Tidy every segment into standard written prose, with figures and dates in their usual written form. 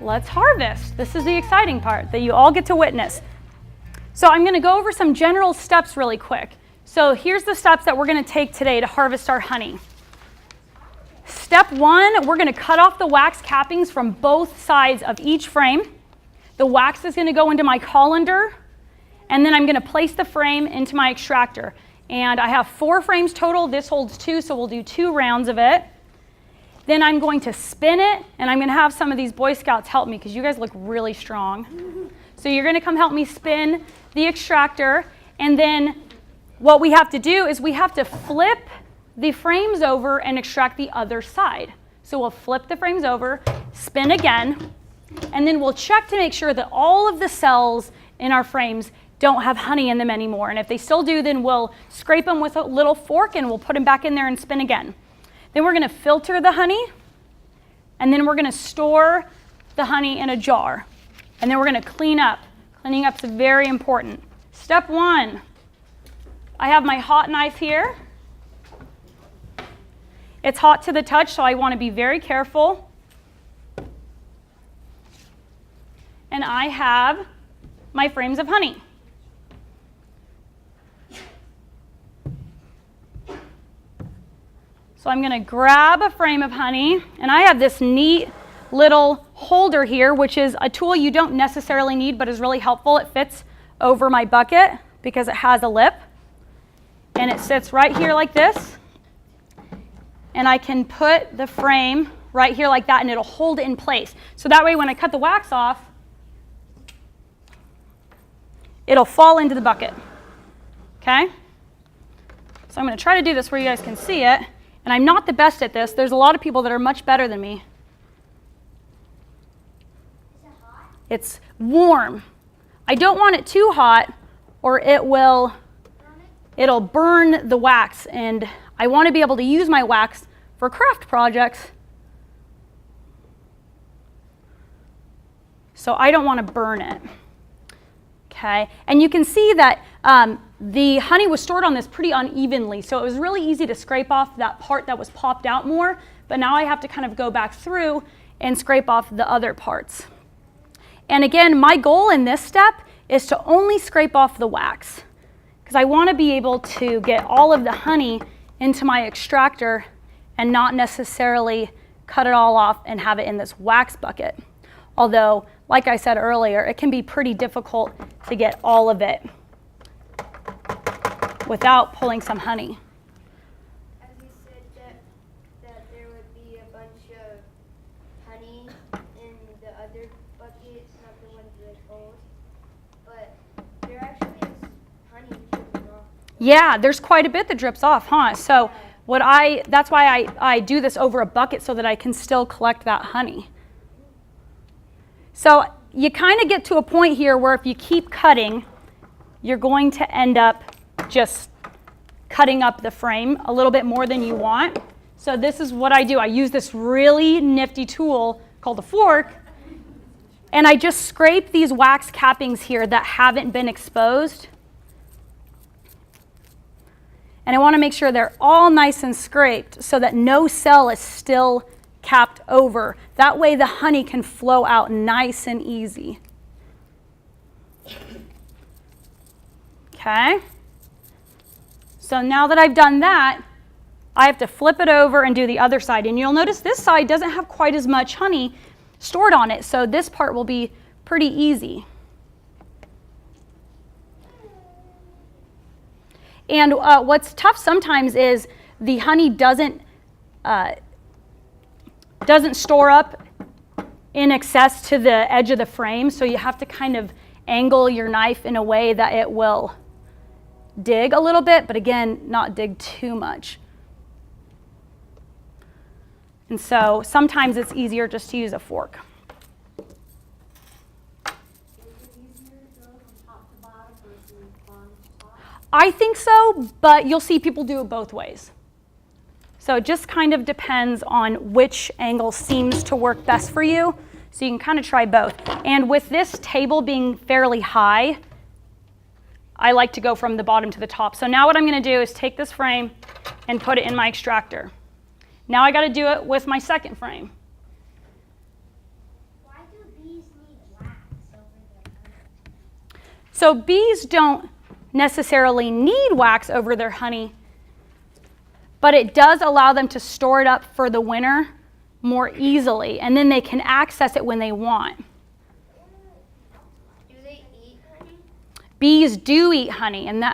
let's harvest. This is the exciting part that you all get to witness. So I'm going to go over some general steps really quick. So here's the steps that we're going to take today to harvest our honey. Step 1, we're going to cut off the wax cappings from both sides of each frame. The wax is going to go into my colander, and then I'm going to place the frame into my extractor. And I have 4 frames total. This holds 2, so we'll do 2 rounds of it. Then I'm going to spin it, and I'm going to have some of these Boy Scouts help me because you guys look really strong. So you're going to come help me spin the extractor, and then what we have to do is we have to flip the frames over and extract the other side. So we'll flip the frames over, spin again, and then we'll check to make sure that all of the cells in our frames don't have honey in them anymore. And if they still do, then we'll scrape them with a little fork and we'll put them back in there and spin again. Then we're going to filter the honey, and then we're going to store the honey in a jar. And then we're going to clean up. Cleaning up is very important. Step 1, I have my hot knife here. It's hot to the touch, so I want to be very careful. And I have my frames of honey. So I'm going to grab a frame of honey, and I have this neat little holder here, which is a tool you don't necessarily need, but is really helpful. It fits over my bucket because it has a lip, and it sits right here like this. And I can put the frame right here like that, and it'll hold it in place. So that way when I cut the wax off, it'll fall into the bucket. Okay? So I'm going to try to do this where you guys can see it. And I'm not the best at this. There's a lot of people that are much better than me. Is it hot? It's warm. I don't want it too hot, or it'll burn the wax, and I want to be able to use my wax for craft projects. So I don't want to burn it. Okay, and you can see that the honey was stored on this pretty unevenly, so it was really easy to scrape off that part that was popped out more, but now I have to kind of go back through and scrape off the other parts. And again, my goal in this step is to only scrape off the wax, because I want to be able to get all of the honey into my extractor and not necessarily cut it all off and have it in this wax bucket. Although, like I said earlier, it can be pretty difficult to get all of it without pulling some honey. As you said that there would be a bunch of honey in the other bucket, not the ones that I pulled, but there actually is honey dripping off. Yeah, there's quite a bit that drips off, huh? So that's why I do this over a bucket so that I can still collect that honey. So you kind of get to a point here where if you keep cutting, you're going to end up just cutting up the frame a little bit more than you want. So this is what I do. I use this really nifty tool called a fork, and I just scrape these wax cappings here that haven't been exposed. And I want to make sure they're all nice and scraped so that no cell is still capped over. That way the honey can flow out nice and easy. Okay. So now that I've done that, I have to flip it over and do the other side. And you'll notice this side doesn't have quite as much honey stored on it, so this part will be pretty easy. And what's tough sometimes is the honey doesn't store up in excess to the edge of the frame, so you have to kind of angle your knife in a way that it will dig a little bit, but again, not dig too much. And so sometimes it's easier just to use a fork. Is it easier to go from top to bottom versus bottom to top? I think so, but you'll see people do it both ways. So it just kind of depends on which angle seems to work best for you. So you can kind of try both. And with this table being fairly high, I like to go from the bottom to the top. So now what I'm going to do is take this frame and put it in my extractor. Now I got to do it with my second frame. Why do So bees don't necessarily need wax over their honey, but it does allow them to store it up for the winter more easily, and then they can access it when they want. Do they eat honey? Bees do eat honey, and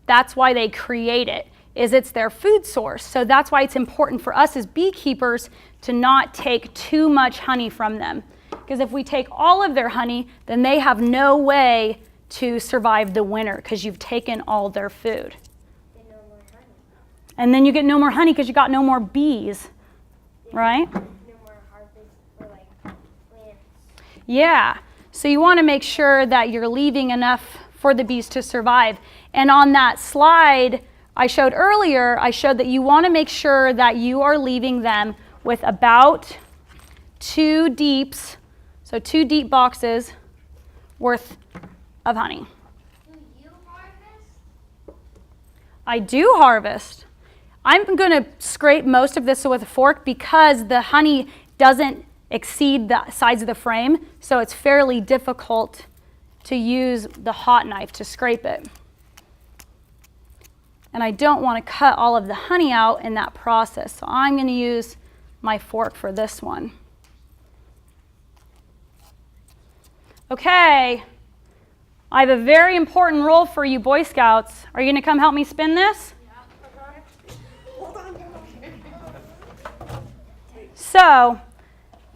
that's why they create it, is it's their food source. So that's why it's important for us as beekeepers to not take too much honey from them. Because if we take all of their honey, then they have no way to survive the winter because you've taken all their food. They no more honey. And then you get no more honey because you got no more bees, right? No more harvest for like plants. Yeah, so you want to make sure that you're leaving enough for the bees to survive. And on that slide I showed earlier, I showed that you want to make sure that you are leaving them with about 2 deeps, so 2 deep boxes worth of honey. Do you harvest? I do harvest. I'm going to scrape most of this with a fork because the honey doesn't exceed the sides of the frame, so it's fairly difficult to use the hot knife to scrape it. And I don't want to cut all of the honey out in that process, so I'm going to use my fork for this one. Okay, I have a very important role for you Boy Scouts. Are you going to come help me spin this? So,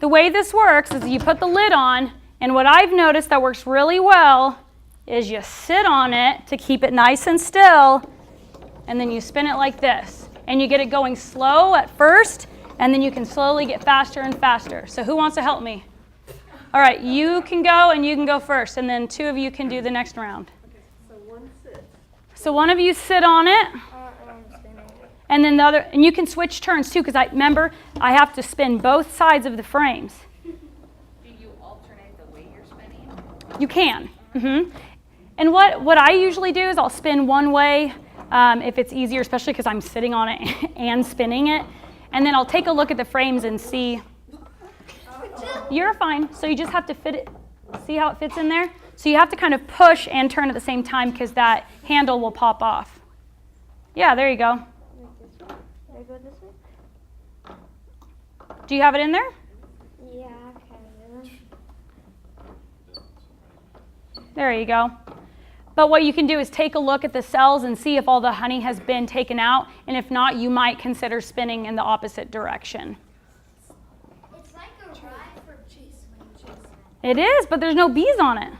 the way this works is you put the lid on, and what I've noticed that works really well is you sit on it to keep it nice and still, and then you spin it like this. And you get it going slow at first, and then you can slowly get faster and faster. So who wants to help me? All right, you can go and you can go first, and then 2 of you can do the next round. Okay, so one sits. So one of you sit on it, and then the other, and you can switch turns too, because remember, I have to spin both sides of the frames. Do you alternate the way you're spinning? You can. And what I usually do is I'll spin one way if it's easier, especially because I'm sitting on it and spinning it. And then I'll take a look at the frames and see. You're fine. So you just have to fit it. See how it fits in there? So you have to kind of push and turn at the same time because that handle will pop off. Yeah, there you go. Can I go this way? Do you have it in there? Yeah, kind of. There you go. But what you can do is take a look at the cells and see if all the honey has been taken out. And if not, you might consider spinning in the opposite direction. It's like a ride for cheese. It is, but there's no bees on it.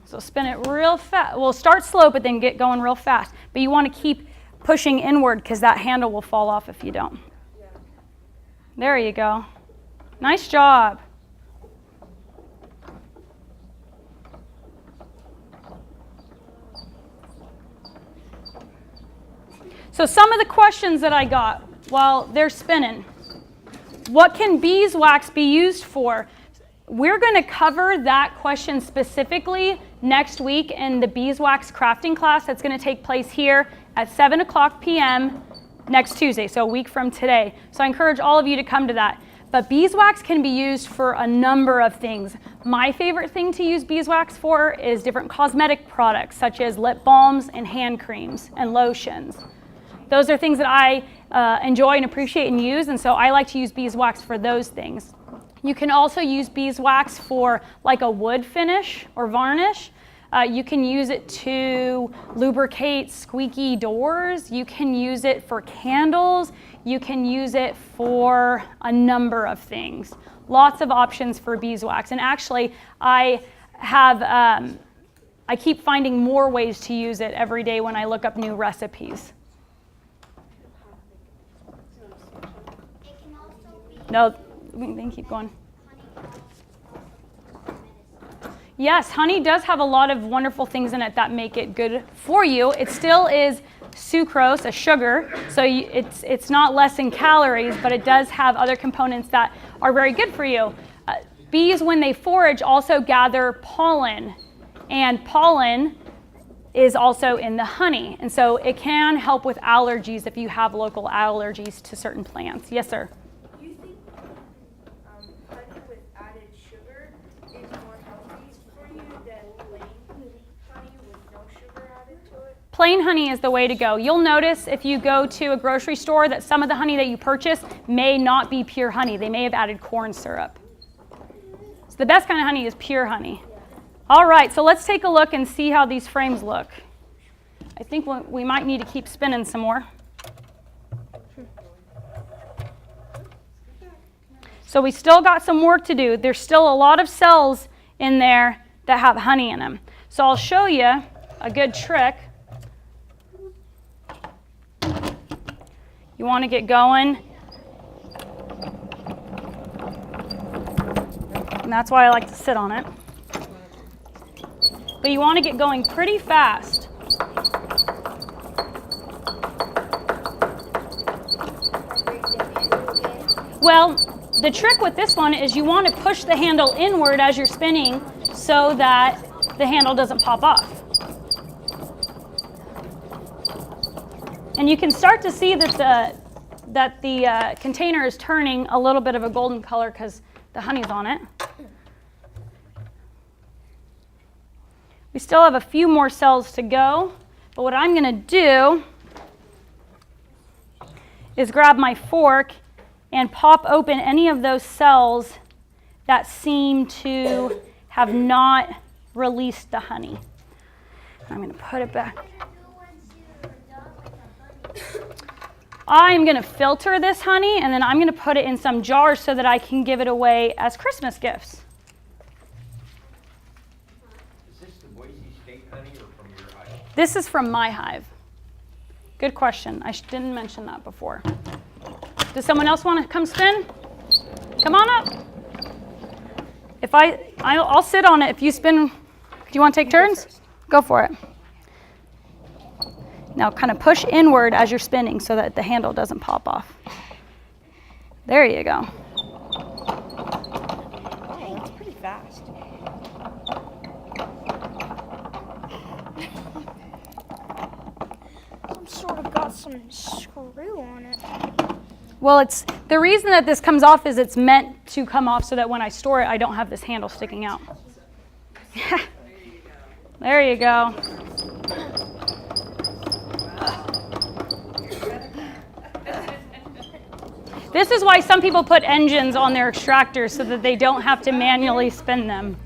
So spin it real fast. Well, start slow, but then get going real fast. But you want to keep pushing inward because that handle will fall off if you don't. There you go. Nice job. So some of the questions that I got while they're spinning. What can beeswax be used for? We're going to cover that question specifically next week in the beeswax crafting class that's going to take place here at 7:00 p.m. next Tuesday, so a week from today. So I encourage all of you to come to that. But beeswax can be used for a number of things. My favorite thing to use beeswax for is different cosmetic products such as lip balms and hand creams and lotions. Those are things that I enjoy and appreciate and use, and so I like to use beeswax for those things. You can also use beeswax for like a wood finish or varnish. You can use it to lubricate squeaky doors. You can use it for candles. You can use it for a number of things. Lots of options for beeswax. And actually, I keep finding more ways to use it every day when I look up new recipes. It can also be No, we can keep going. Yes, honey does have a lot of wonderful things in it that make it good for you. It still is sucrose, a sugar, so it's not less in calories, but it does have other components that are very good for you. Bees, when they forage, also gather pollen, and pollen is also in the honey, and so it can help with allergies if you have local allergies to certain plants. Yes, sir? Do you think honey with added sugar is plain honey is the way to go. You'll notice if you go to a grocery store that some of the honey that you purchase may not be pure honey. They may have added corn syrup. So the best kind of honey is pure honey. All right, so let's take a look and see how these frames look. I think we might need to keep spinning some more. So we still got some work to do. There's still a lot of cells in there that have honey in them. So I'll show you a good trick. You want to get going. And that's why I like to sit on it. But you want to get going pretty fast. Well, the trick with this one is you want to push the handle inward as you're spinning so that the handle doesn't pop off. And you can start to see that the container is turning a little bit of a golden color because the honey's on it. We still have a few more cells to go, but what I'm going to do is grab my fork and pop open any of those cells that seem to have not released the honey. I'm going to put it back. I'm going to filter this honey, and then I'm going to put it in some jars so that I can give it away as Christmas gifts. Is this the Boise State honey or from your hive? This is from my hive. Good question. I didn't mention that before. Does someone else want to come spin? Come on up. If I'll sit on it. If you spin, do you want to take turns? Go for it. Now kind of push inward as you're spinning so that the handle doesn't pop off. There you go. Oh, that's pretty fast. Some sort of got some screw on it. Well, it's the reason that this comes off is it's meant to come off so that when I store it, I don't have this handle sticking out. There you go. This is why some people put engines on their extractors so that they don't have to manually spin them.